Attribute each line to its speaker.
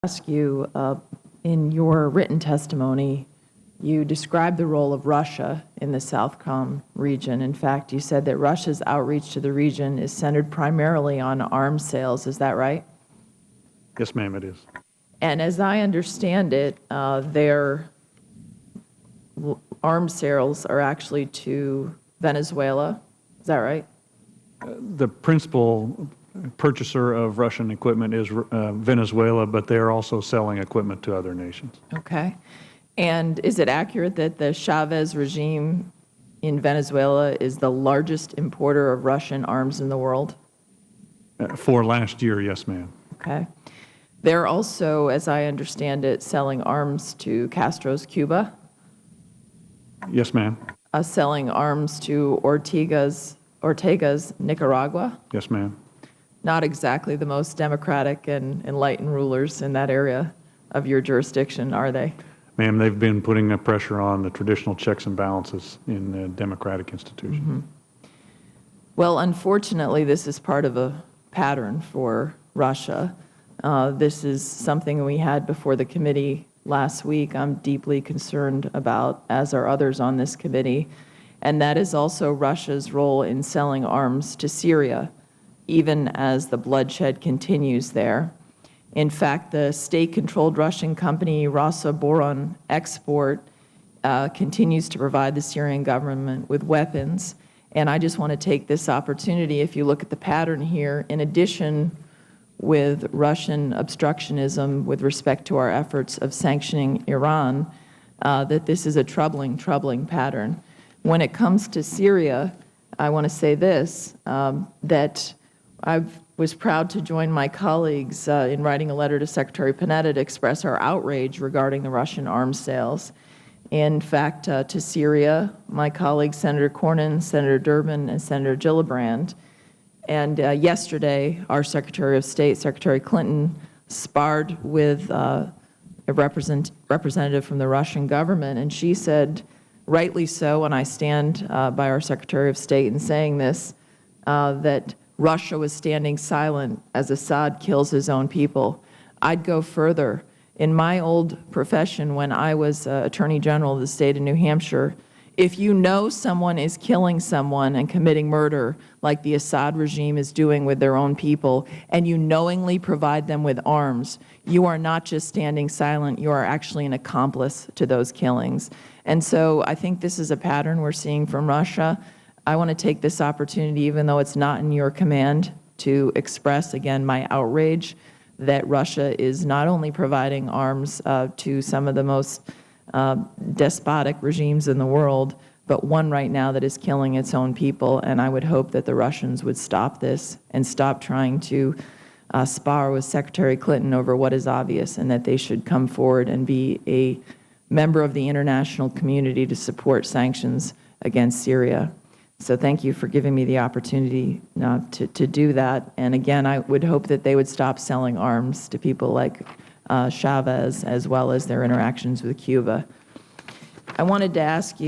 Speaker 1: ask you, in your written testimony, you described the role of Russia in the Southcom region. In fact, you said that Russia's outreach to the region is centered primarily on arms sales. Is that right?
Speaker 2: Yes, ma'am, it is.
Speaker 1: And as I understand it, their arms sales are actually to Venezuela. Is that right?
Speaker 2: The principal purchaser of Russian equipment is Venezuela, but they are also selling equipment to other nations.
Speaker 1: Okay. And is it accurate that the Chavez regime in Venezuela is the largest importer of Russian arms in the world?
Speaker 2: For last year, yes, ma'am.
Speaker 1: Okay. They're also, as I understand it, selling arms to Castro's Cuba?
Speaker 2: Yes, ma'am.
Speaker 1: Selling arms to Ortega's Nicaragua?
Speaker 2: Yes, ma'am.
Speaker 1: Not exactly the most democratic and enlightened rulers in that area of your jurisdiction, are they?
Speaker 2: Ma'am, they've been putting a pressure on the traditional checks and balances in democratic institutions.
Speaker 1: Mm-hmm. Well, unfortunately, this is part of a pattern for Russia. This is something we had before the committee last week. I'm deeply concerned about, as are others on this committee, and that is also Russia's role in selling arms to Syria, even as the bloodshed continues there. In fact, the state-controlled Russian company Rosoboron Export continues to provide the Syrian government with weapons. And I just want to take this opportunity, if you look at the pattern here, in addition with Russian obstructionism with respect to our efforts of sanctioning Iran, that this is a troubling pattern. When it comes to Syria, I want to say this, that I was proud to join my colleagues in writing a letter to Secretary Panetta to express our outrage regarding the Russian arms sales. In fact, to Syria, my colleagues, Senator Cornyn, Senator Durbin, and Senator Gillibrand. And yesterday, our Secretary of State, Secretary Clinton, sparred with a representative from the Russian government, and she said, rightly so, and I stand by our Secretary of State in saying this, that Russia was standing silent as Assad kills his own people. I'd go further. In my old profession, when I was Attorney General of the state of New Hampshire, if you know someone is killing someone and committing murder, like the Assad regime is doing with their own people, and you knowingly provide them with arms, you are not just standing silent, you are actually an accomplice to those killings. And so I think this is a pattern we're seeing from Russia. I want to take this opportunity, even though it's not in your command, to express again my outrage that Russia is not only providing arms to some of the most despotic regimes in the world, but one right now that is killing its own people. And I would hope that the Russians would stop this and stop trying to spar with Secretary Clinton over what is obvious, and that they should come forward and be a member of the international community to support sanctions against Syria. So thank you for giving me the opportunity to do that. And again, I would hope that they would stop selling arms to people like Chavez, as well as their interactions with Cuba. I wanted to ask you